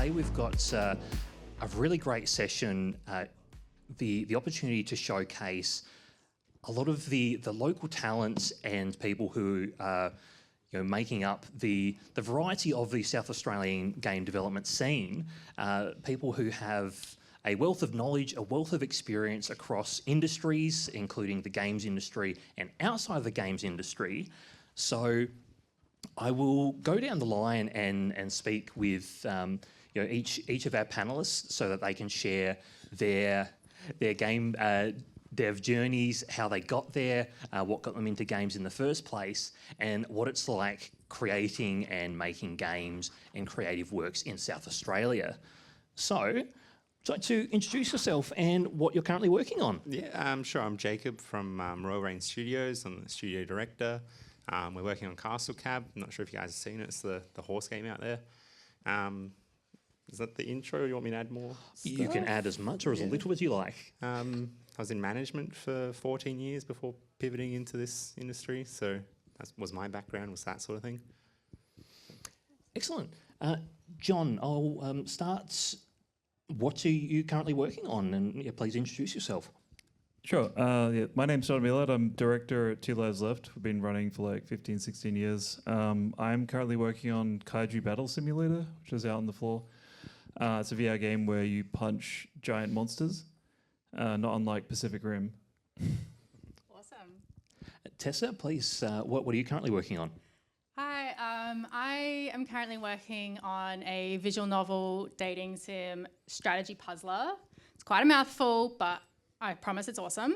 today we've got a really great session, the opportunity to showcase a lot of the local talents and people who are making up the variety of the South Australian game development scene, people who have a wealth of knowledge, a wealth of experience across industries, including the games industry and outside the games industry. So I will go down the line and speak with each of our panelists so that they can share their game dev journeys, how they got there, what got them into games in the first place, and what it's like creating and making games and creative works in South Australia. So, to introduce yourself and what you're currently working on. Yeah, sure. I'm Jacob from Royal Reign Studios. I'm the studio director. We're working on Castle Cab. I'm not sure if you guys have seen it. It's the horse game out there. Is that the intro? You want me to add more stuff? You can add as much or as little as you like. I was in management for 14 years before pivoting into this industry. So that was my background, was that sort of thing. Excellent. John, I'll start. What are you currently working on? And please introduce yourself. Sure. My name's John Millard. I'm director at Two Lives Left. We've been running for like 15, 16 years. I'm currently working on Kaiju Battle Simulator, which is out on the floor. It's a VR game where you punch giant monsters, not unlike Pacific Rim. Awesome. Tessa, please, what are you currently working on? Hi, I am currently working on a visual novel dating sim strategy puzzler. It's quite a mouthful, but I promise it's awesome.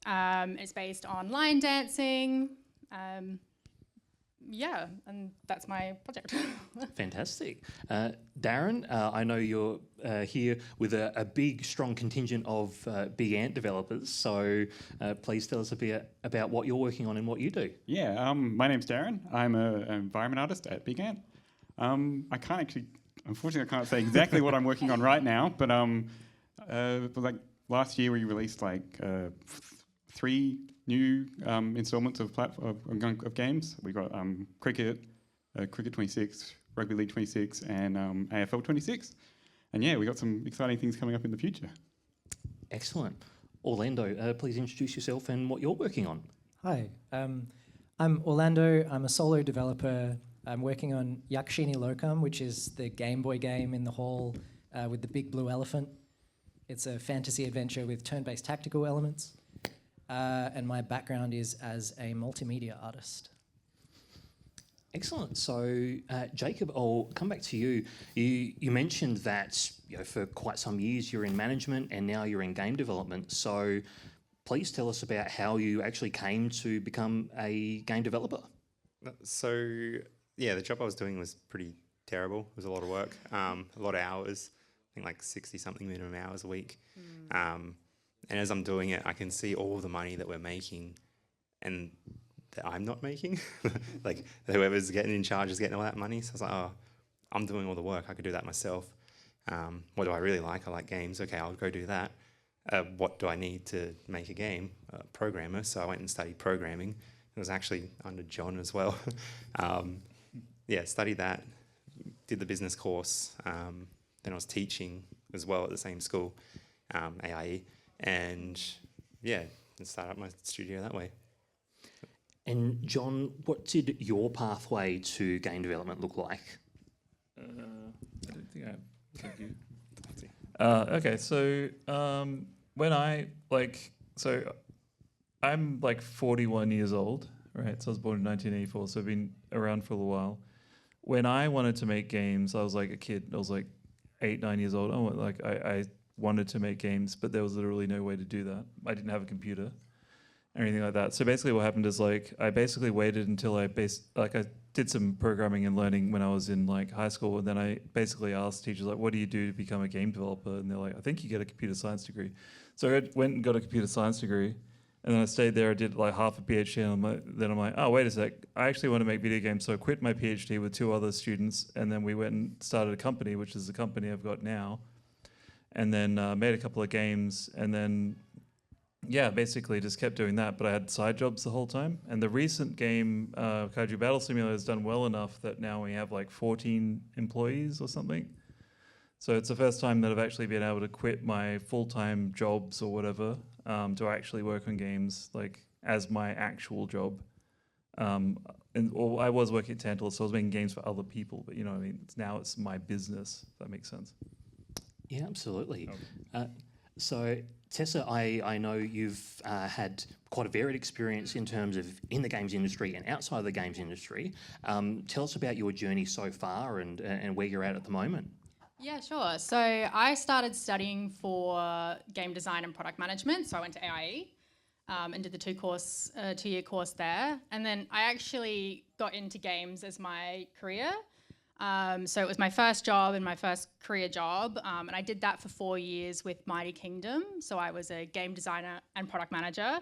It's based on line dancing. Yeah, and that's my project. Fantastic. Darren, I know you're here with a big, strong contingent of Big Ant developers, so please tell us a bit about what you're working on and what you do. Yeah, my name's Darren. I'm an environment artist at Big Ant. Unfortunately, I can't say exactly what I'm working on right now, but like last year we released like 3 new installments of games. We got Cricket 26, Rugby League 26, and AFL 26. And yeah, we got some exciting things coming up in the future. Excellent. Orlando, please introduce yourself and what you're working on. Hi, I'm Orlando. I'm a solo developer. I'm working on Yakshini Lokam, which is the Game Boy game in the hall with the big blue elephant. It's a fantasy adventure with turn-based tactical elements. And my background is as a multimedia artist. Excellent. So, Jacob, I'll come back to you. You mentioned that for quite some years you're in management and now you're in game development. So, please tell us about how you actually came to become a game developer. So, yeah, the job I was doing was pretty terrible. It was a lot of work, a lot of hours. I think like 60-something minimum hours a week. And as I'm doing it, I can see all of the money that we're making and that I'm not making. Like whoever's getting in charge is getting all that money. So I was like, oh, I'm doing all the work. I could do that myself. What do I really like? I like games. Okay, I'll go do that. What do I need to make a game? Programmer. So I went and studied programming. It was actually under John as well. Studied that, did the business course. Then I was teaching as well at the same school, AIE. And start up my studio that way. And John, what did your pathway to game development look like? I don't think I have. Thank you. Okay, so I'm like 41 years old, right? So I was born in 1984, so I've been around for a little while. When I wanted to make games, I was like a kid. I was like 8, 9 years old. I wanted to make games, but there was literally no way to do that. I didn't have a computer or anything like that. So basically what happened is I basically waited until I did some programming and learning when I was in like high school, and then I basically asked teachers like, what do you do to become a game developer? And they're like, I think you get a computer science degree. So I went and got a computer science degree, and then I stayed there. I did like half a PhD, and then I'm like, oh, wait a sec, I actually want to make video games. So I quit my PhD with 2 other students, and then we went and started a company, which is the company I've got now. And then made a couple of games, and then, basically just kept doing that. But I had side jobs the whole time. And the recent game, Kaiju Battle Simulator, has done well enough that now we have like 14 employees or something. So it's the first time that I've actually been able to quit my full-time jobs or whatever to actually work on games like as my actual job. I was working at Tantalus, so I was making games for other people, but you know what I mean? Now it's my business, if that makes sense. Yeah, absolutely. So, Tessa, I know you've had quite a varied experience in terms of in the games industry and outside of the games industry. Tell us about your journey so far and where you're at the moment. Yeah, sure. So I started studying for game design and product management. So I went to AIE and did the two-year course there. And then I actually got into games as my career. So it was my first job and my first career job. And I did that for 4 years with Mighty Kingdom. So I was a game designer and product manager.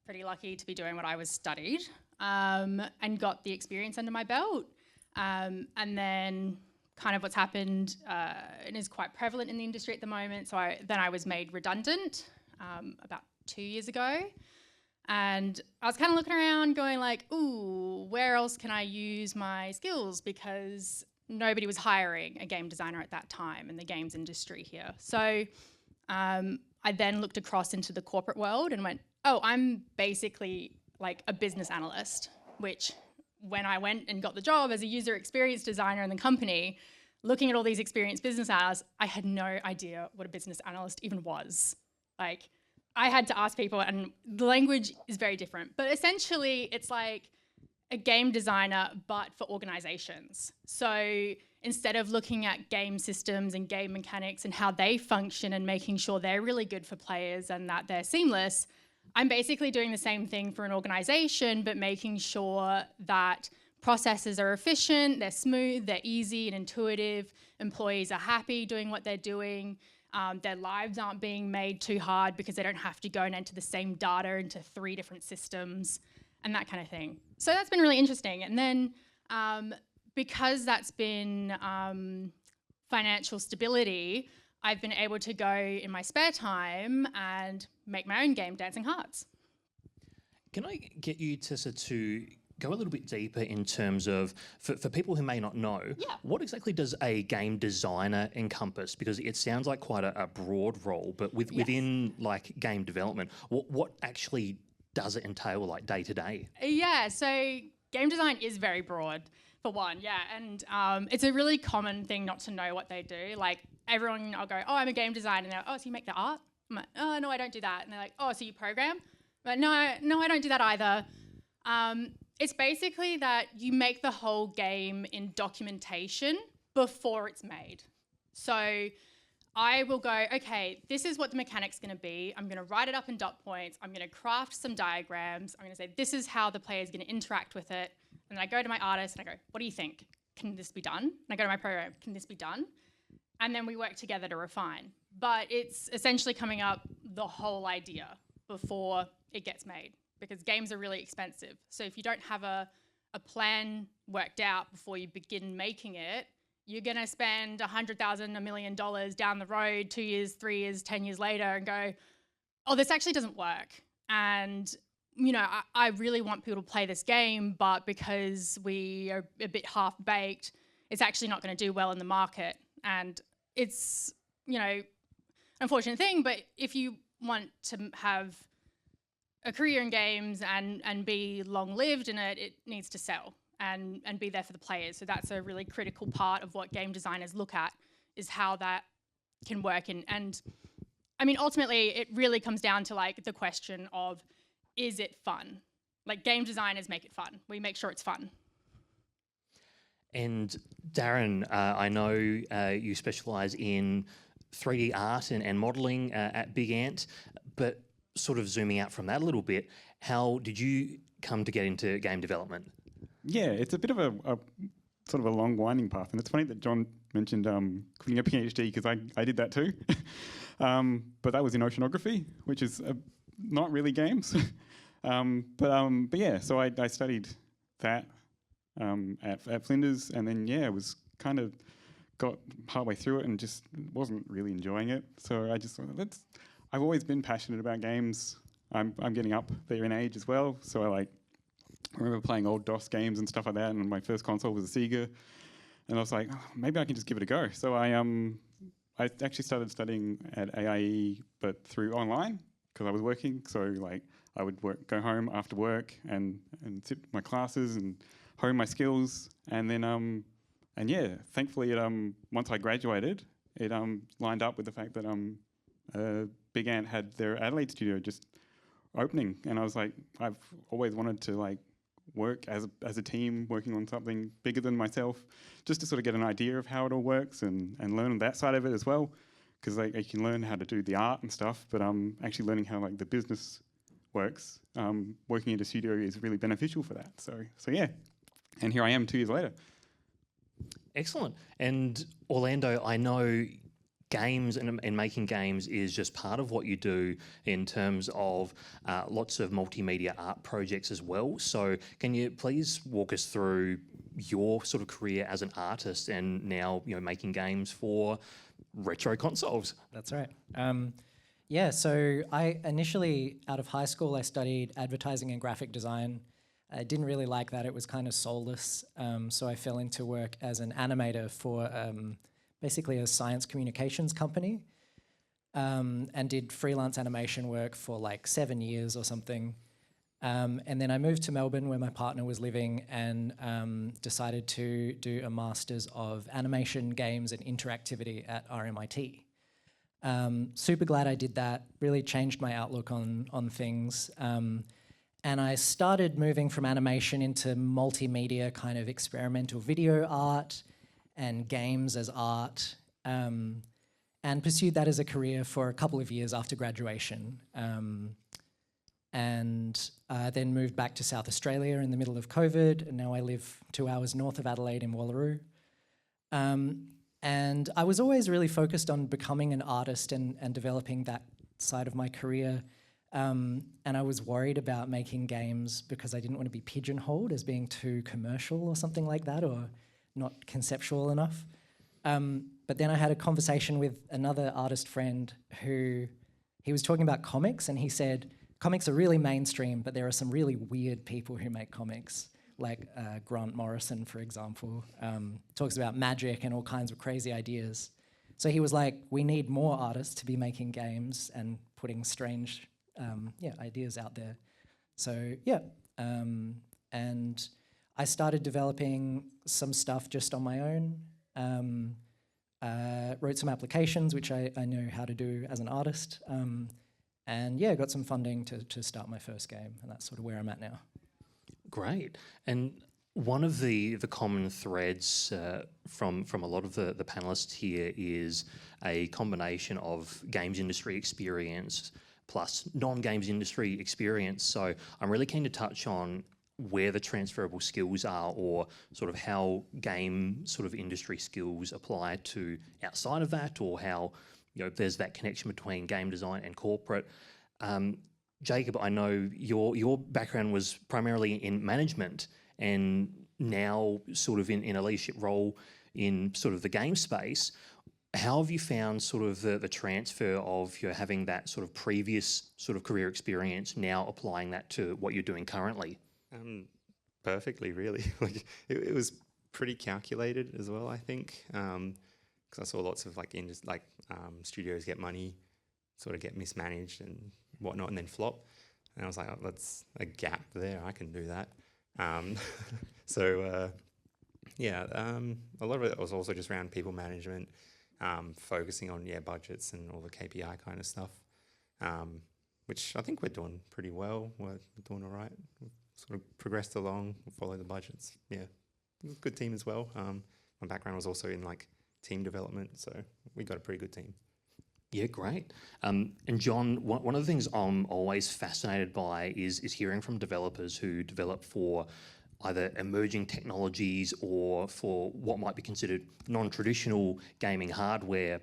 Pretty lucky to be doing what I was studied and got the experience under my belt. And then kind of what's happened and is quite prevalent in the industry at the moment. So I was made redundant about 2 years ago. And I was kind of looking around going like, ooh, where else can I use my skills? Because nobody was hiring a game designer at that time in the games industry here. So I then looked across into the corporate world and went, oh, I'm basically like a business analyst, which when I went and got the job as a user experience designer in the company, looking at all these experienced business analysts, I had no idea what a business analyst even was. Like, I had to ask people, and the language is very different. But essentially, it's like a game designer, but for organizations. So instead of looking at game systems and game mechanics and how they function and making sure they're really good for players and that they're seamless, I'm basically doing the same thing for an organization, but making sure that processes are efficient, they're smooth, they're easy and intuitive, employees are happy doing what they're doing, their lives aren't being made too hard because they don't have to go and enter the same data into 3 different systems and that kind of thing. So that's been really interesting. And then because that's been financial stability, I've been able to go in my spare time and make my own game, Dancing Hearts. Can I get you, Tessa, to go a little bit deeper in terms of, for people who may not know, what exactly does a game designer encompass? Because it sounds like quite a broad role, but within like game development, what actually does it entail like day to day? Yeah, so game design is very broad for one, and it's a really common thing not to know what they do. Like everyone, I'll go, oh, I'm a game designer, and they're like, oh, so you make the art? I'm like, oh, no, I don't do that. And they're like, oh, so you program? But no, I don't do that either. It's basically that you make the whole game in documentation before it's made. So I will go, okay, this is what the mechanic's going to be. I'm going to write it up in dot points. I'm going to craft some diagrams. I'm going to say, this is how the player is going to interact with it. And then I go to my artist and I go, what do you think? Can this be done? And I go to my program, can this be done? And then we work together to refine. But it's essentially coming up the whole idea before it gets made, because games are really expensive. So if you don't have a plan worked out before you begin making it, you're going to spend $100,000, $1 million down the road, 2 years, 3 years, 10 years later and go, oh, this actually doesn't work. And, you know, I really want people to play this game, but because we are a bit half-baked, it's actually not going to do well in the market. And it's, you know, unfortunate thing, but if you want to have a career in games and be long-lived in it, it needs to sell and be there for the players. So that's a really critical part of what game designers look at, is how that can work. And I mean, ultimately, it really comes down to like the question of, is it fun? Like game designers make it fun. We make sure it's fun. And Darren, I know you specialise in 3D art and modelling at Big Ant, but sort of zooming out from that a little bit, how did you come to get into game development? Yeah, it's a bit of a sort of a long winding path, and it's funny that John mentioned quitting a PhD, because I did that too, but that was in oceanography, which is not really games, but yeah, so I studied that at Flinders, and then yeah, was kind of got partway through it and just wasn't really enjoying it, so I just thought, I've always been passionate about games. I'm getting up there in age as well, so I remember playing old DOS games and stuff like that, and my first console was a Sega, and I was like, oh, maybe I can just give it a go. So I I actually started studying at AIE, but through online because I was working. So like I would go home after work and sit my classes and hone my skills. And then and yeah, thankfully once I graduated, it lined up with the fact that Big Ant had their Adelaide studio just opening, and I was like, I've always wanted to like work as a team, working on something bigger than myself, just to sort of get an idea of how it all works and learn that side of it as well, because like you can learn how to do the art and stuff, but actually learning how like the business works, working in a studio is really beneficial for that. So yeah, and here I am 2 years later. Excellent. And Orlando, I know games and making games is just part of what you do in terms of lots of multimedia art projects as well. So can you please walk us through your sort of career as an artist and now, you know, making games for retro consoles? That's right. Yeah, so I initially, out of high school, I studied advertising and graphic design. I didn't really like that. It was kind of soulless. So I fell into work as an animator for basically a science communications company, and did freelance animation work for like 7 years or something. And then I moved to Melbourne where my partner was living and decided to do a Masters of Animation, Games and Interactivity at RMIT. Super glad I did that, really changed my outlook on things. And I started moving from animation into multimedia kind of experimental video art and games as art, and pursued that as a career for a couple of years after graduation. And then moved back to South Australia in the middle of COVID, and now I live 2 hours north of Adelaide in Wallaroo. And I was always really focused on becoming an artist and developing that side of my career. And I was worried about making games because I didn't want to be pigeonholed as being too commercial or something like that, or not conceptual enough. But then I had a conversation with another artist friend who, he was talking about comics, and he said, comics are really mainstream, but there are some really weird people who make comics, like Grant Morrison, for example, talks about magic and all kinds of crazy ideas. So he was like, we need more artists to be making games and putting strange ideas out there. So yeah, and I started developing some stuff just on my own, wrote some applications, which I know how to do as an artist, and yeah, got some funding to start my first game, and that's sort of where I'm at now. Great. And one of the common threads from a lot of the panellists here is a combination of games industry experience plus non-games industry experience. So I'm really keen to touch on where the transferable skills are, or sort of how game sort of industry skills apply to outside of that, or how, you know, there's that connection between game design and corporate. Jacob, I know your background was primarily in management, and now sort of in a leadership role in sort of the game space. How have you found sort of the transfer of having that sort of previous sort of career experience, now applying that to what you're doing currently? Perfectly, really. Like it was pretty calculated as well, I think, because I saw lots of studios get money, sort of get mismanaged and whatnot, and then flop. And I was like, oh, that's a gap there. I can do that. A lot of it was also just around people management, focusing on budgets and all the KPI kind of stuff, which I think we're doing pretty well. We're doing all right. We've sort of progressed along, follow the budgets. Yeah, good team as well. My background was also in like team development, so we got a pretty good team. Yeah, great. And John, one of the things I'm always fascinated by is hearing from developers who develop for either emerging technologies or for what might be considered non-traditional gaming hardware,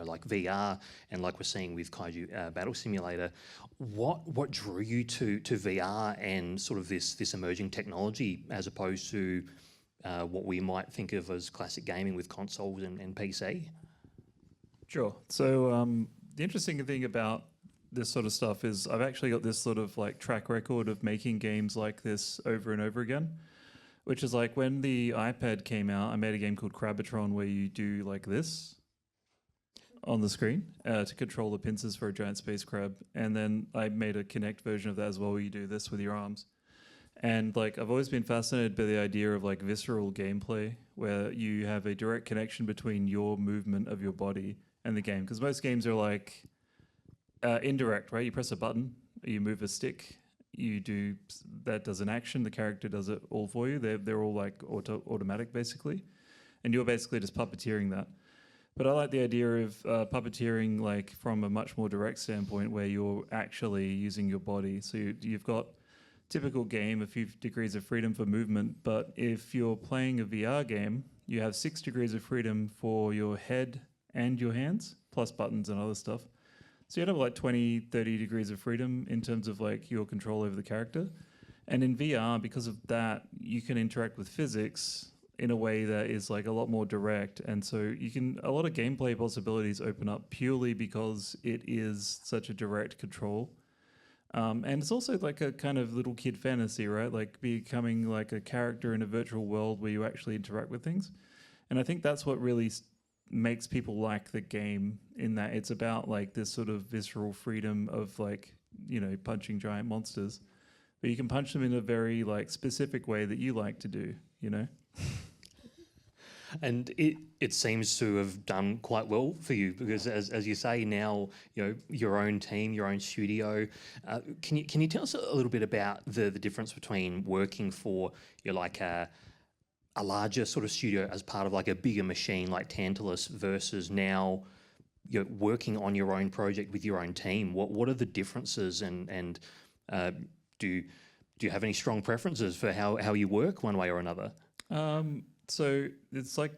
like VR, and like we're seeing with Kaiju Battle Simulator. What drew you to VR and sort of this emerging technology, as opposed to what we might think of as classic gaming with consoles and PC? Sure. So the interesting thing about this sort of stuff is I've actually got this sort of like track record of making games like this over and over again, which is like when the iPad came out, I made a game called Crabbatron where you do like this. on the screen to control the pincers for a giant space crab. And then I made a Kinect version of that as well, where you do this with your arms. And like I've always been fascinated by the idea of like visceral gameplay, where you have a direct connection between your movement of your body and the game. Because most games are like indirect, right? You press a button, you move a stick, that does an action, the character does it all for you. They're all like automatic basically, and you're basically just puppeteering that. But I like the idea of puppeteering like from a much more direct standpoint, where you're actually using your body. So you've got typical game, a few degrees of freedom for movement, but if you're playing a VR game, you have 6 degrees of freedom for your head and your hands, plus buttons and other stuff. So you'd have like 20, 30 degrees of freedom in terms of like your control over the character. And in VR, because of that, you can interact with physics in a way that is like a lot more direct. And so a lot of gameplay possibilities open up purely because it is such a direct control. And it's also like a kind of little kid fantasy, right? Like becoming like a character in a virtual world where you actually interact with things. And I think that's what really makes people like the game, in that it's about like this sort of visceral freedom of like, you know, punching giant monsters, but you can punch them in a very like specific way that you like to do, you know? And it seems to have done quite well for you, because as you say now, you know, your own team, your own studio. Can you tell us a little bit about the difference between working for like a larger sort of studio as part of like a bigger machine like Tantalus versus now you're working on your own project with your own team? What are the differences, and do you have any strong preferences for how you work one way or another? So it's like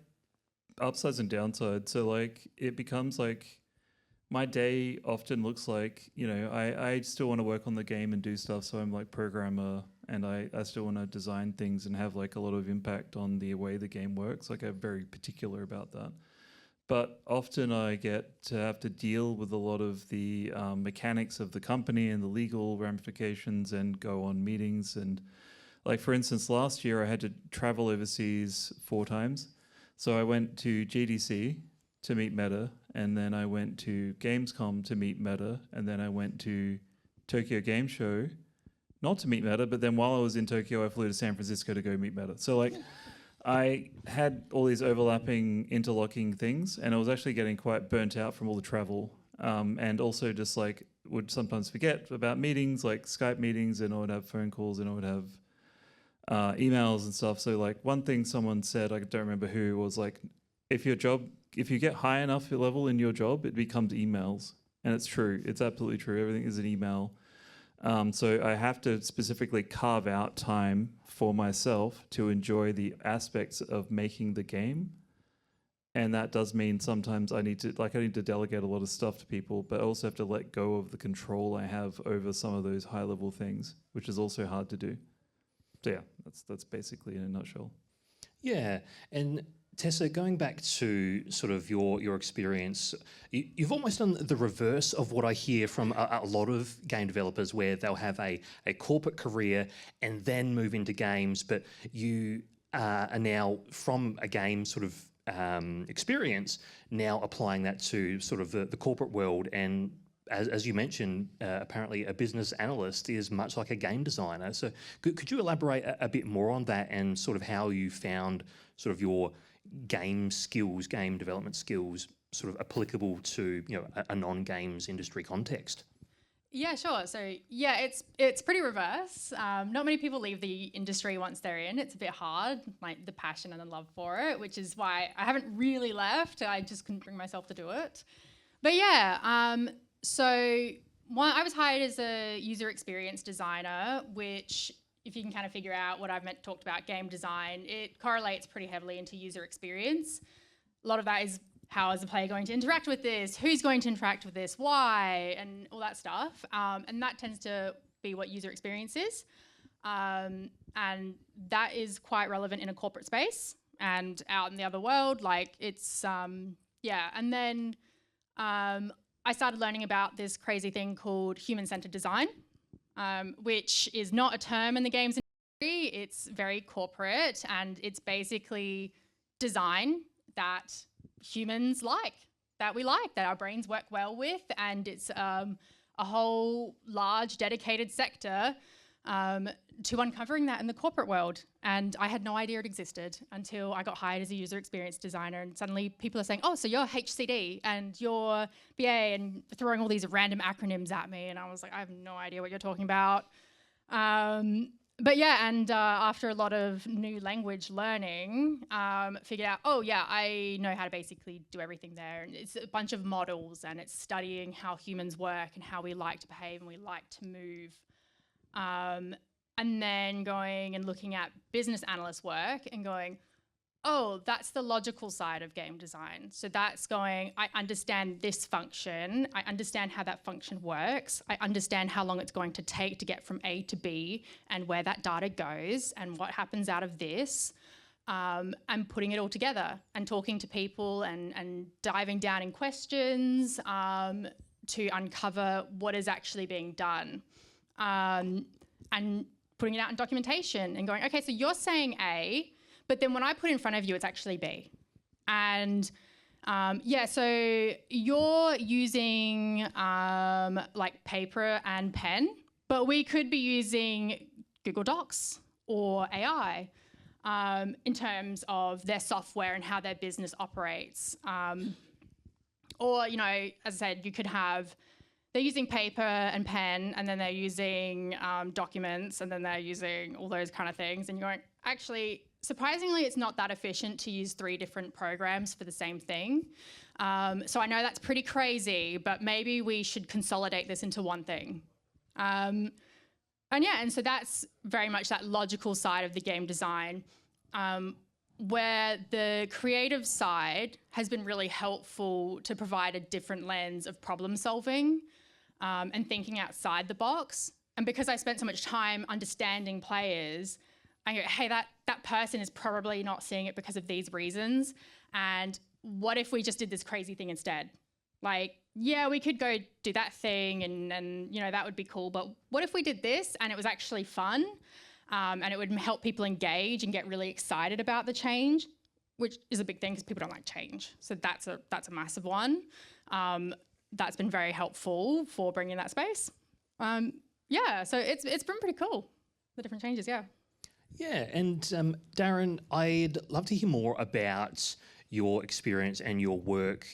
upsides and downsides. So like it becomes like my day often looks like, you know, I still want to work on the game and do stuff. So I'm like programmer, and I still want to design things and have like a lot of impact on the way the game works. Like I'm very particular about that. But often I get to have to deal with a lot of the mechanics of the company and the legal ramifications, and go on meetings. And like, for instance, last year I had to travel overseas 4 times. So I went to GDC to meet Meta, and then I went to Gamescom to meet Meta, and then I went to Tokyo Game Show, not to meet Meta, but then while I was in Tokyo, I flew to San Francisco to go meet Meta. So like, I had all these overlapping, interlocking things, and I was actually getting quite burnt out from all the travel, and also just like would sometimes forget about meetings, like Skype meetings, and I would have phone calls, and I would have emails and stuff. So like one thing someone said, I don't remember who, was like, if you get high enough level in your job, it becomes emails. And it's true. It's absolutely true. Everything is an email. So I have to specifically carve out time for myself to enjoy the aspects of making the game. And that does mean sometimes I need to delegate a lot of stuff to people, but I also have to let go of the control I have over some of those high level things, which is also hard to do. So yeah, that's basically in a nutshell. Yeah, and Tessa, going back to sort of your experience, you've almost done the reverse of what I hear from a lot of game developers, where they'll have a corporate career and then move into games, but you are now, from a game sort of experience, now applying that to sort of the corporate world. And as you mentioned, apparently a business analyst is much like a game designer. So could you elaborate a bit more on that, and sort of how you found sort of your game development skills sort of applicable to, you know, a non-games industry context? Yeah, sure. So yeah, it's pretty reverse. Not many people leave the industry once they're in. It's a bit hard, like the passion and the love for it, which is why I haven't really left. I just couldn't bring myself to do it. But yeah, so I was hired as a user experience designer, which, if you can kind of figure out what I've talked about game design, it correlates pretty heavily into user experience. A lot of that is, how is the player going to interact with this? Who's going to interact with this? Why? And all that stuff. And that tends to be what user experience is. And that is quite relevant in a corporate space and out in the other world. Like it's, yeah. And then I started learning about this crazy thing called human-centered design, which is not a term in the games industry. It's very corporate, and it's basically design that humans like, that we like, that our brains work well with, and it's a whole large dedicated sector to uncovering that in the corporate world. And I had no idea it existed until I got hired as a user experience designer, and suddenly people are saying, oh, so you're HCD and you're BA, and throwing all these random acronyms at me, and I was like, I have no idea what you're talking about. But yeah, and after a lot of new language learning, figured out, oh yeah, I know how to basically do everything there. And it's a bunch of models, and it's studying how humans work and how we like to behave and we like to move. And then going and looking at business analyst work and going, oh, that's the logical side of game design. So that's going, I understand this function. I understand how that function works. I understand how long it's going to take to get from A to B and where that data goes and what happens out of this. And putting it all together and talking to people and diving down in questions to uncover what is actually being done. And putting it out in documentation and going, okay, so you're saying A, but then when I put it in front of you, it's actually B. And yeah, so you're using like paper and pen, but we could be using Google Docs or AI in terms of their software and how their business operates. Or, you know, as I said, you could have, they're using paper and pen, and then they're using documents, and then they're using all those kind of things. And you're going, actually, surprisingly, it's not that efficient to use 3 different programs for the same thing. So I know that's pretty crazy, but maybe we should consolidate this into one thing. And yeah, and so that's very much that logical side of the game design, where the creative side has been really helpful to provide a different lens of problem solving and thinking outside the box. And because I spent so much time understanding players, I go, hey, that person is probably not seeing it because of these reasons. And what if we just did this crazy thing instead? Like, yeah, we could go do that thing and you know, that would be cool. But what if we did this and it was actually fun and it would help people engage and get really excited about the change, which is a big thing because people don't like change. So that's a massive one. That's been very helpful for bringing that space. Yeah, so it's been pretty cool, the different changes, yeah. Yeah, and Darren, I'd love to hear more about your experience and your work,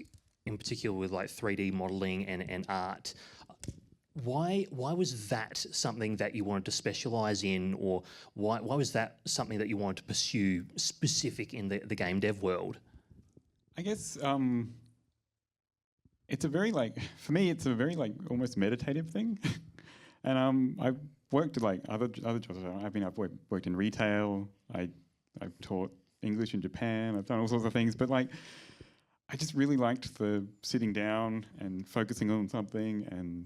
in particular with like 3D modelling and art. Why was that something that you wanted to specialise in, or why was that something that you wanted to pursue specific in the game dev world? I guess it's a very for me, it's a very almost meditative thing. And I've worked at like other jobs. I've worked in retail. I've taught English in Japan. I've done all sorts of things, but like I just really liked the sitting down and focusing on something and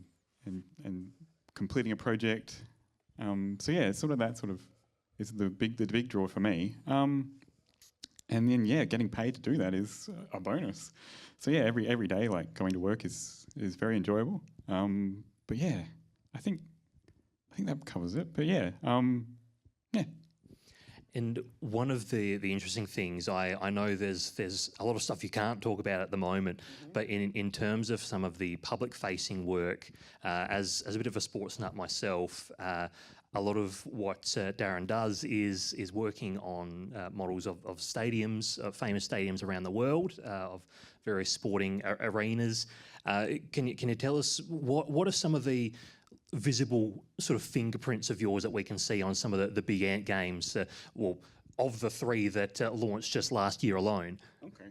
completing a project. So yeah, sort of that sort of is the big draw for me. And then yeah, getting paid to do that is a bonus. So yeah, every day like going to work is very enjoyable. But yeah, I think that covers it. But yeah, yeah. And one of the interesting things, I know there's a lot of stuff you can't talk about at the moment, but in terms of some of the public-facing work, as a bit of a sports nut myself, a lot of what Darren does is working on models of stadiums, famous stadiums around the world, of various sporting arenas. Can you tell us what are some of the visible sort of fingerprints of yours that we can see on some of the big ant games, well, of the 3 that launched just last year alone? Okay.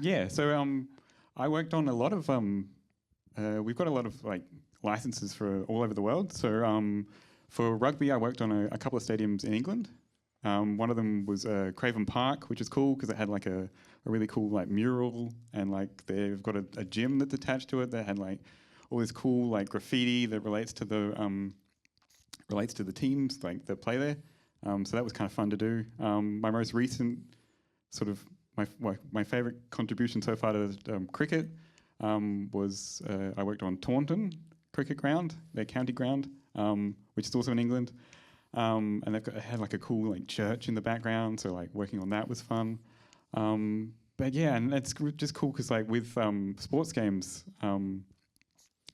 Yeah. So I worked on a lot of. We've got a lot of like licenses for all over the world. So for rugby, I worked on a couple of stadiums in England. One of them was Craven Park, which is cool because it had like a really cool like mural, and like they've got a gym that's attached to it that had like all this cool like graffiti that relates to the teams like that play there. So that was kind of fun to do. My most recent sort of my favourite contribution so far to cricket was I worked on Taunton Cricket Ground, their county ground, which is also in England. And it had like a cool like church in the background, so like working on that was fun. But yeah, and it's just cool because like with sports games,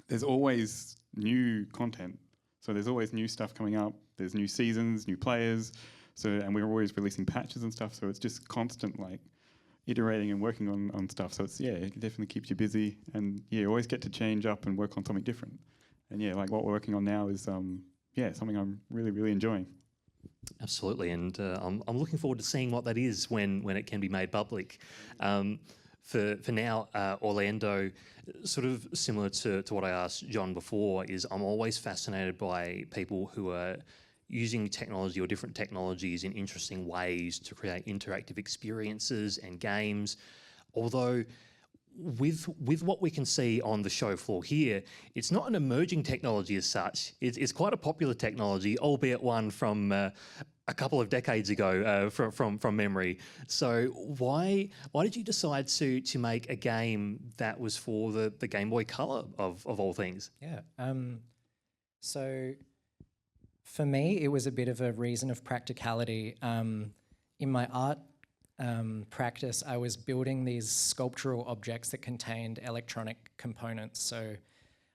there's always new content. So there's always new stuff coming up. There's new seasons, new players. So and we're always releasing patches and stuff. So it's just constant like iterating and working on stuff. So it's it definitely keeps you busy, and you always get to change up and work on something different. And yeah, like what we're working on now is something I'm really, really enjoying. Absolutely, and I'm looking forward to seeing what that is when it can be made public. For now, Orlando, sort of similar to what I asked John before, is I'm always fascinated by people who are using technology or different technologies in interesting ways to create interactive experiences and games. Although with what we can see on the show floor here, it's not an emerging technology as such. It's quite a popular technology, albeit one from a couple of decades ago from memory. So why did you decide to make a game that was for the Game Boy Color of all things? Yeah. So for me, it was a bit of a reason of practicality. In my art practice, I was building these sculptural objects that contained electronic components. So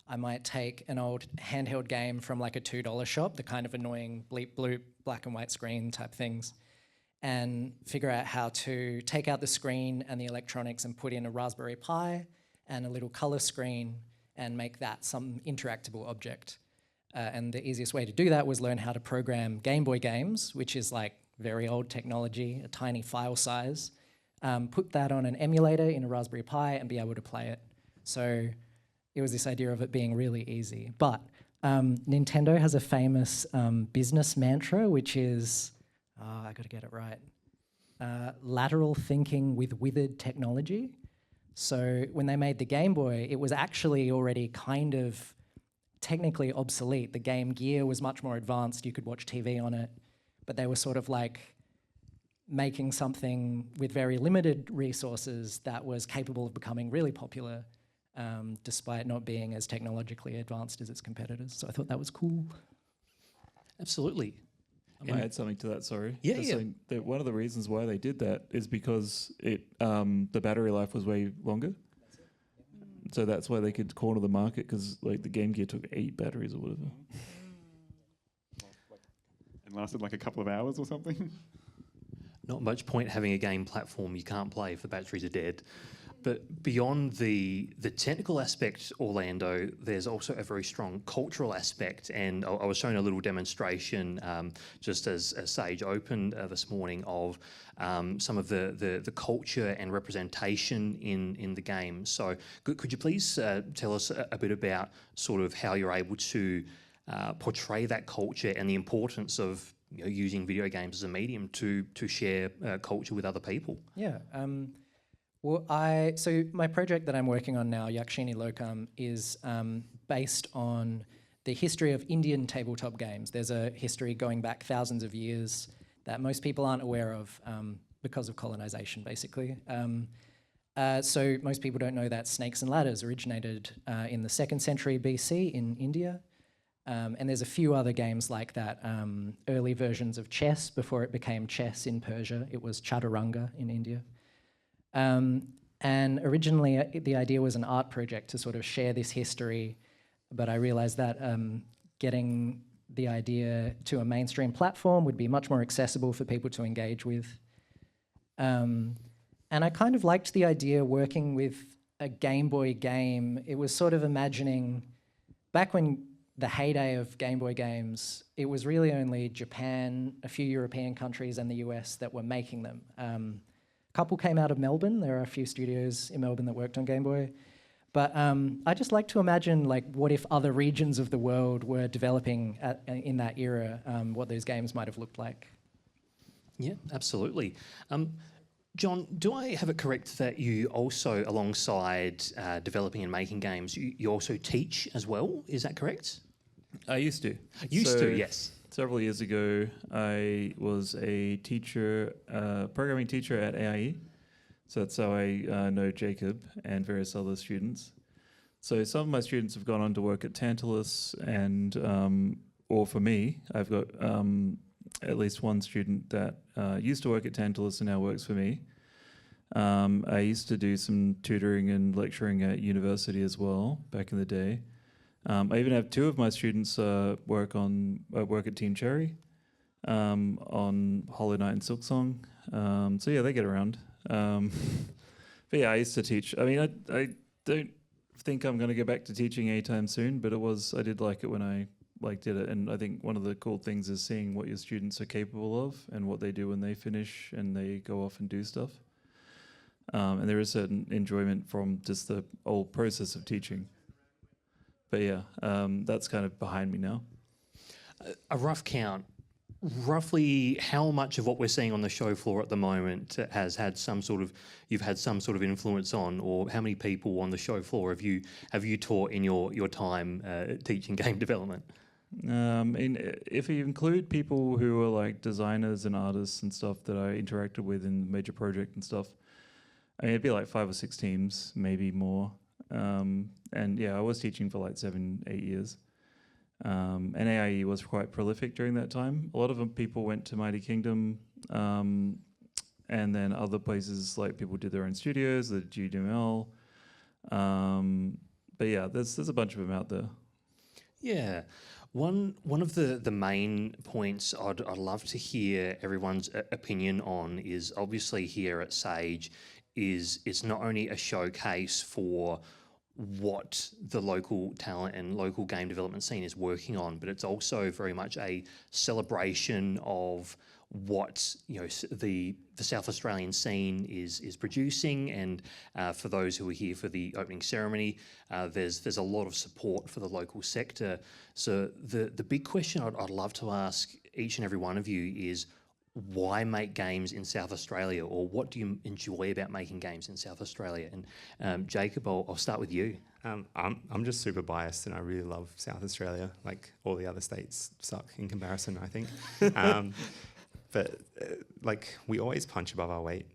I might take an old handheld game from like a $2 shop, the kind of annoying bleep bloop black and white screen type things, and figure out how to take out the screen and the electronics and put in a Raspberry Pi and a little color screen and make that some interactable object. And the easiest way to do that was learn how to program Game Boy games, which is like very old technology, a tiny file size, put that on an emulator in a Raspberry Pi and be able to play it. So it was this idea of it being really easy. But Nintendo has a famous business mantra, which is, I got to get it right, lateral thinking with withered technology. So when they made the Game Boy, it was actually already kind of technically obsolete. The Game Gear was much more advanced. You could watch TV on it. But they were sort of like making something with very limited resources that was capable of becoming really popular, despite not being as technologically advanced as its competitors. So I thought that was cool. Absolutely. I might add something to that, sorry. Yeah, Just yeah. saying that one of the reasons why they did that is because the battery life was way longer. So that's why they could corner the market, because like the Game Gear took 8 batteries or whatever. And lasted like a couple of hours or something. Not much point having a game platform you can't play if the batteries are dead. But beyond the technical aspect, Orlando, there's also a very strong cultural aspect. And I was showing a little demonstration just as Sage opened this morning of some of the culture and representation in the game. So could you please tell us a bit about sort of how you're able to portray that culture and the importance of using video games as a medium to share culture with other people? Yeah. So my project that I'm working on now, Yakshini Lokam, is based on the history of Indian tabletop games. There's a history going back thousands of years that most people aren't aware of because of colonization, basically. So most people don't know that Snakes and Ladders originated in the 2nd century BC in India. And there's a few other games like that, early versions of chess before it became chess in Persia. It was chaturanga in India. And originally the idea was an art project to sort of share this history, but I realized that getting the idea to a mainstream platform would be much more accessible for people to engage with. And I kind of liked the idea working with a Game Boy game. It was sort of imagining, back when the heyday of Game Boy games, it was really only Japan, a few European countries and the US that were making them. Couple came out of Melbourne. There are a few studios in Melbourne that worked on Game Boy. But I just like to imagine, like, what if other regions of the world were developing in that era, what those games might have looked like. Yeah, absolutely. John, do I have it correct that you also, alongside developing and making games, you also teach as well? Is that correct? I used to. Used to, yes. Several years ago, I was a teacher, programming teacher at AIE. So that's how I know Jacob and various other students. So some of my students have gone on to work at Tantalus, and or for me, I've got at least one student that used to work at Tantalus and now works for me. I used to do some tutoring and lecturing at university as well back in the day. I even have two of my students work at Team Cherry on Hollow Knight and Silksong. So yeah, they get around. But yeah, I used to teach. I mean, I don't think I'm going to go back to teaching anytime soon, but I did like it when I did it. And I think one of the cool things is seeing what your students are capable of and what they do when they finish and they go off and do stuff. And there is certain enjoyment from just the whole process of teaching. But yeah, that's kind of behind me now. A rough count. Roughly how much of what we're seeing on the show floor at the moment has had you've had some sort of influence on, or how many people on the show floor have you taught in your time teaching game development? If you include people who are like designers and artists and stuff that I interacted with in the major project and stuff, I mean, it'd be like 5 or 6 teams, maybe more. And yeah, I was teaching for like 7-8 years. And AIE was quite prolific during that time. A lot of them people went to Mighty Kingdom, and then other places like people did their own studios, the GDML. But yeah, there's a bunch of them out there. Yeah. One of the main points I'd love to hear everyone's opinion on is obviously here at Sage is it's not only a showcase for what the local talent and local game development scene is working on, but it's also very much a celebration of what the South Australian scene is producing. And for those who are here for the opening ceremony, there's a lot of support for the local sector. So the big question I'd love to ask each and every one of you is, why make games in South Australia, or what do you enjoy about making games in South Australia? And Jacob, I'll start with you. I'm just super biased, and I really love South Australia. Like, all the other states suck in comparison, I think. But like, we always punch above our weight.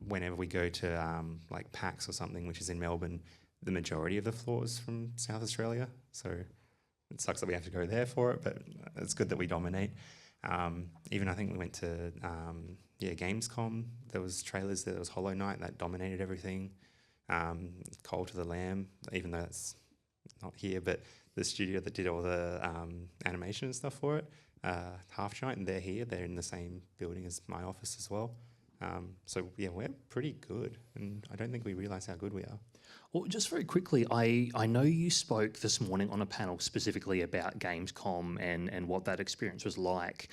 Whenever we go to like PAX or something, which is in Melbourne, the majority of the floor is from South Australia. So it sucks that we have to go there for it, but it's good that we dominate. Even I think we went to Gamescom. There was trailers there. There was Hollow Knight that dominated everything. Coal to the Lamb, even though it's not here, but the studio that did all the animation and stuff for it, Half Giant, and they're here. They're in the same building as my office as well. So yeah, we're pretty good, and I don't think we realise how good we are. Well, just very quickly, I know you spoke this morning on a panel specifically about Gamescom and what that experience was like.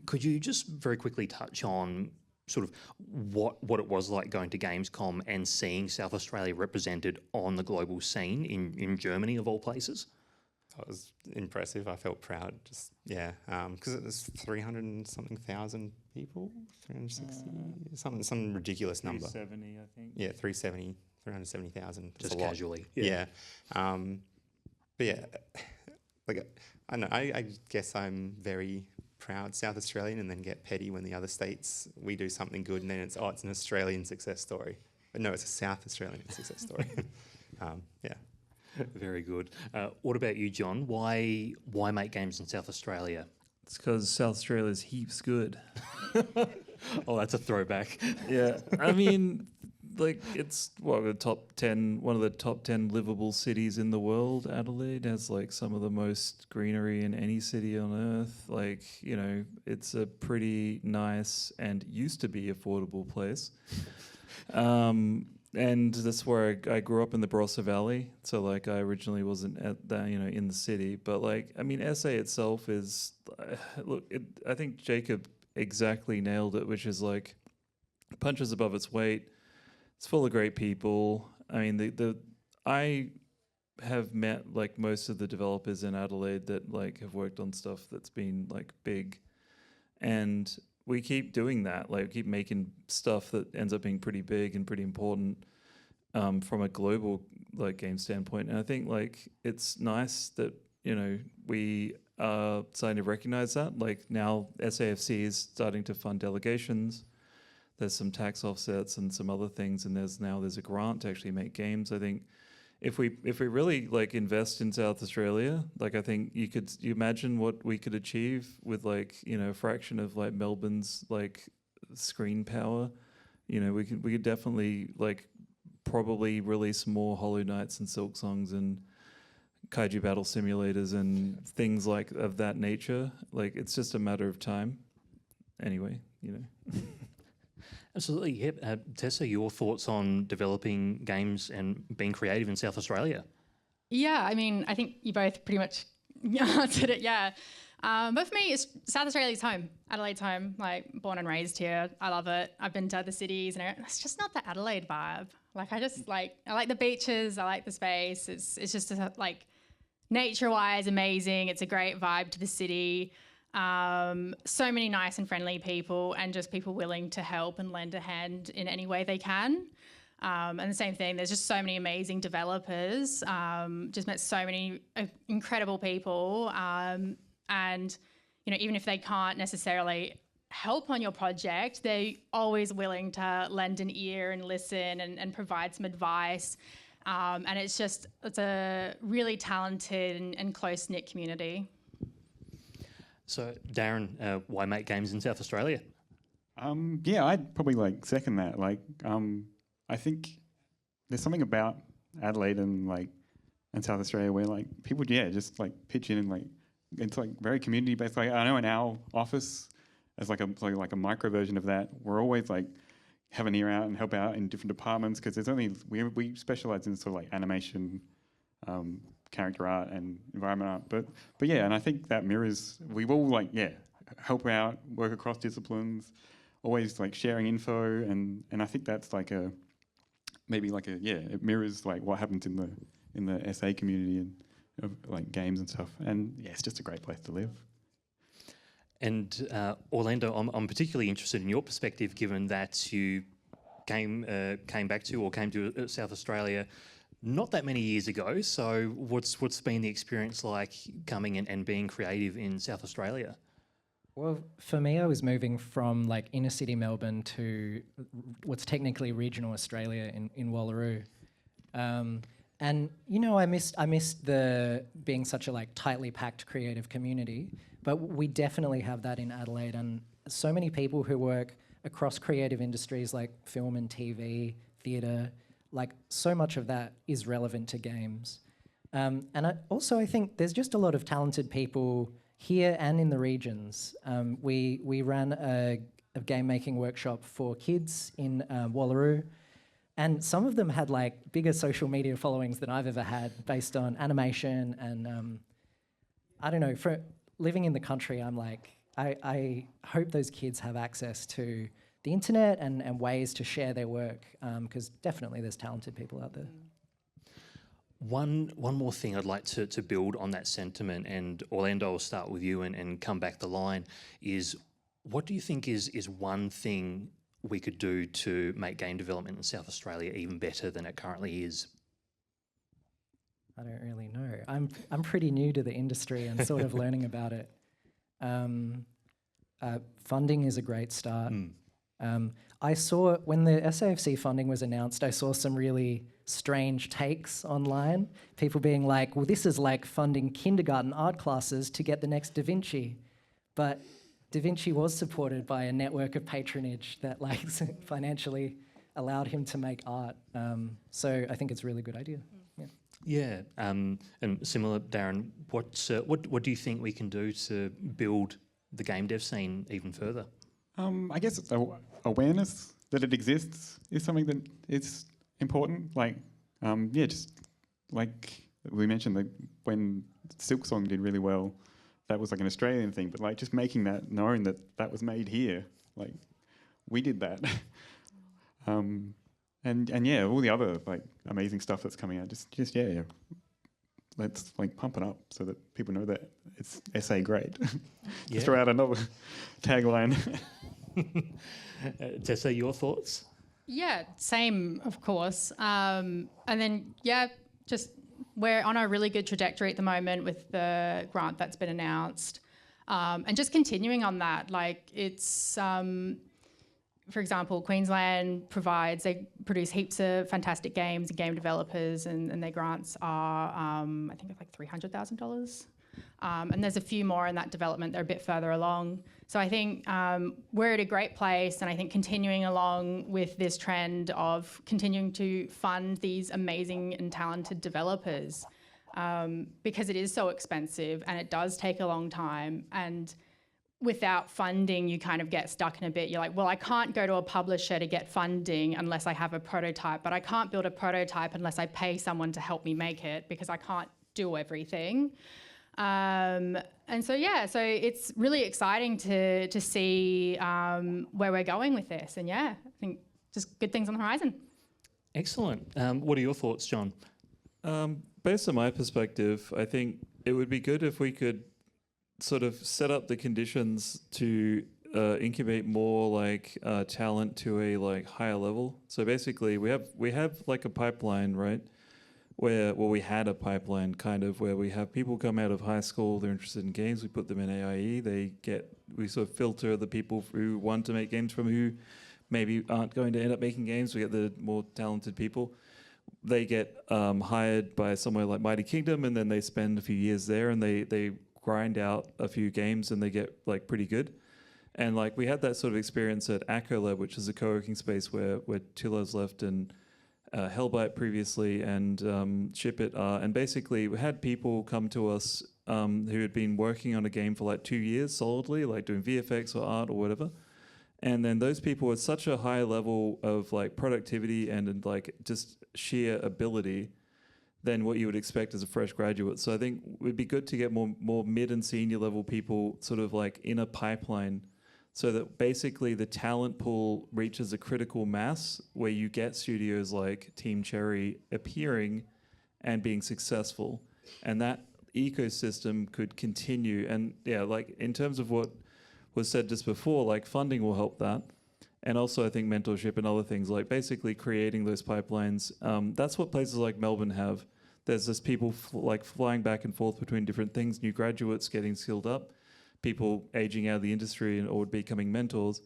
Could you just very quickly touch on sort of what it was like going to Gamescom and seeing South Australia represented on the global scene in Germany, of all places? That was impressive. I felt proud. Just because it was 300 and something thousand people, 360, some ridiculous number. 370, I think. Yeah, 370,000. Just casually. Yeah. But yeah, like I know. I guess I'm very proud South Australian, and then get petty when the other states we do something good, and then it's an Australian success story. But no, it's a South Australian success story. Yeah. Very good. What about you, John? Why make games in South Australia? It's because South Australia's heaps good. Oh, that's a throwback. Yeah, I mean, like, it's one of the top 10 livable cities in the world. Adelaide has like some of the most greenery in any city on earth. Like, it's a pretty nice and used to be affordable place. And that's where I grew up in the Barossa Valley. So like, I originally wasn't at that, in the city. But like, I mean, SA itself is, I think Jacob exactly nailed it, which is like, punches above its weight. It's full of great people. I mean, I have met like most of the developers in Adelaide that like have worked on stuff that's been like big, and we keep doing that. Like, keep making stuff that ends up being pretty big and pretty important from a global like game standpoint. And I think like it's nice that we are starting to recognize that. Like, now SAFC is starting to fund delegations. There's some tax offsets and some other things, and there's a grant to actually make games. I think if we really like invest in South Australia, like, I think you imagine what we could achieve with like a fraction of like Melbourne's like screen power You know, we could definitely like probably release more Hollow Knights and Silk Songs and kaiju battle simulators and things like of that nature. Like it's just a matter of time. Anyway, you know. Absolutely. Yep. Tessa, your thoughts on developing games and being creative in South Australia? Yeah, I mean, I think you both pretty much answered it, yeah. But for me, it's South Australia's home, Adelaide's home, like born and raised here. I love it. I've been to other cities and it's just not the Adelaide vibe. Like I like the beaches, I like the space. It's just like nature-wise amazing. It's a great vibe to the city. So many nice and friendly people and just people willing to help and lend a hand in any way they can. And the same thing, there's just so many amazing developers, just met so many incredible people. And, you know, even if they can't necessarily help on your project, they're always willing to lend an ear and listen and provide some advice. And it's a really talented and close-knit community. So, Darren, why make games in South Australia? Yeah, I'd probably like second that. Like, I think there's something about Adelaide and South Australia where like people, just like pitch in and like it's like very community based. Like I know in our office, as like a micro version of that, we're always like have an ear out and help out in different departments because there's only we specialize in sort of like animation, character art and environment art. But yeah, and I think that mirrors we all help out, work across disciplines, always like sharing info and I think that's like it mirrors like what happens in the SA community and of like games and stuff. And yeah, it's just a great place to live. And Orlando, I'm particularly interested in your perspective, given that you came to South Australia not that many years ago. So what's been the experience like coming and being creative in South Australia? Well, for me, I was moving from like inner city Melbourne to what's technically regional Australia in Wallaroo. And you know, I missed the being such a like tightly packed creative community, but we definitely have that in Adelaide, and so many people who work across creative industries like film and TV, theatre, like so much of that is relevant to games. And I think there's just a lot of talented people here and in the regions. We ran a game making workshop for kids in Wallaroo. And some of them had like bigger social media followings than I've ever had based on animation and I don't know, for living in the country, I'm like, I hope those kids have access to the internet and ways to share their work because definitely there's talented people out there. One more thing I'd like to build on that sentiment, and Orlando, I'll start with you and come back the line, is what do you think is one thing we could do to make game development in South Australia even better than it currently is? I don't really know. I'm pretty new to the industry and sort of learning about it. Funding is a great start. I saw when the SAFC funding was announced, I saw some really strange takes online. People being like, well, this is like funding kindergarten art classes to get the next Da Vinci. But Da Vinci was supported by a network of patronage that like financially allowed him to make art. So I think it's a really good idea. Yeah, and similar, Darren, what do you think we can do to build the game dev scene even further? I guess it's awareness that it exists is something that is important. Like, just like we mentioned, like when Silk Song did really well, that was like an Australian thing. But like just making that known that was made here, like we did that. And yeah, all the other like amazing stuff that's coming out. Just let's like pump it up so that people know that it's SA great. Just throw out another tagline. Tessa, your thoughts? Yeah, same, of course. And then, just we're on a really good trajectory at the moment with the grant that's been announced. And just continuing on that, like it's, for example, Queensland they produce heaps of fantastic games and game developers and their grants are, I think it's like $300,000. And there's a few more in that development. They're a bit further along. So I think we're at a great place, and I think continuing along with this trend of continuing to fund these amazing and talented developers, because it is so expensive and it does take a long time. And without funding, you kind of get stuck in a bit. You're like, well, I can't go to a publisher to get funding unless I have a prototype, but I can't build a prototype unless I pay someone to help me make it because I can't do everything. And so, yeah, so it's really exciting to see where we're going with this. And yeah, I think just good things on the horizon. Excellent. What are your thoughts, John? Based on my perspective, I think it would be good if we could sort of set up the conditions to incubate more like talent to a like higher level. So basically, we have like a pipeline, right? We had a pipeline kind of where we have people come out of high school, they're interested in games, we put them in AIE, we sort of filter the people who want to make games from who maybe aren't going to end up making games. We get the more talented people. They get hired by somewhere like Mighty Kingdom, and then they spend a few years there, and they grind out a few games, and they get like pretty good. And like we had that sort of experience at Accolab, which is a co-working space where Tilo's left, and Hellbite previously, and ShipIt are. And basically we had people come to us who had been working on a game for like 2 years solidly, like doing VFX or art or whatever. And then those people with such a high level of like productivity and like just sheer ability than what you would expect as a fresh graduate. So I think it would be good to get more mid and senior level people sort of like in a pipeline, so that basically the talent pool reaches a critical mass where you get studios like Team Cherry appearing and being successful. And that ecosystem could continue. And yeah, like in terms of what was said just before, like funding will help that. And also I think mentorship and other things, like basically creating those pipelines. That's what places like Melbourne have. There's just people like flying back and forth between different things, new graduates getting skilled up, people aging out of the industry or becoming mentors.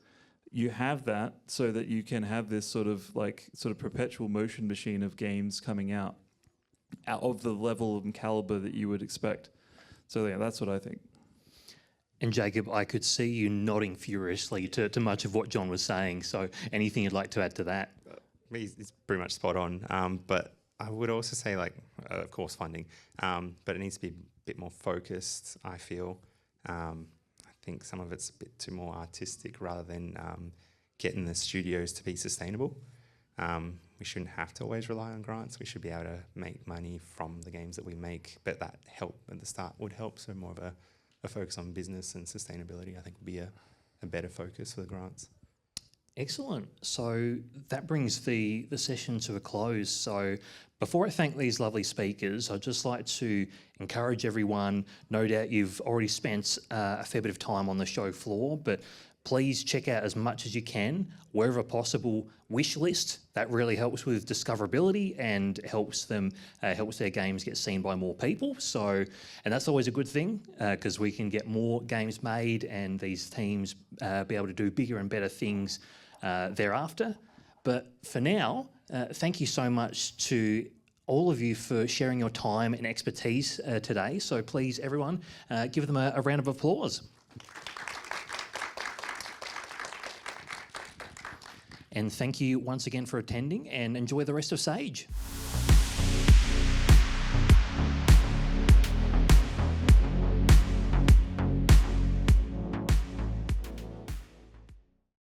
You have that so that you can have this sort of perpetual motion machine of games coming out of the level and caliber that you would expect. So yeah, that's what I think. And Jacob, I could see you nodding furiously to much of what John was saying. So anything you'd like to add to that? It's pretty much spot on. But I would also say, like, of course, funding, but it needs to be a bit more focused, I feel. I think some of it's a bit too more artistic rather than getting the studios to be sustainable. We shouldn't have to always rely on grants. We should be able to make money from the games that we make, but that help at the start would help. So more of a focus on business and sustainability, I think, would be a better focus for the grants. Excellent. So that brings the session to a close. So before I thank these lovely speakers, I'd just like to encourage everyone. No doubt you've already spent a fair bit of time on the show floor, but please check out as much as you can, wherever possible. Wish list, that really helps with discoverability and helps their games get seen by more people. So, and that's always a good thing because we can get more games made and these teams be able to do bigger and better things thereafter. But for now, thank you so much to all of you for sharing your time and expertise today. So please, everyone, give them a round of applause. And thank you once again for attending, and enjoy the rest of Sage.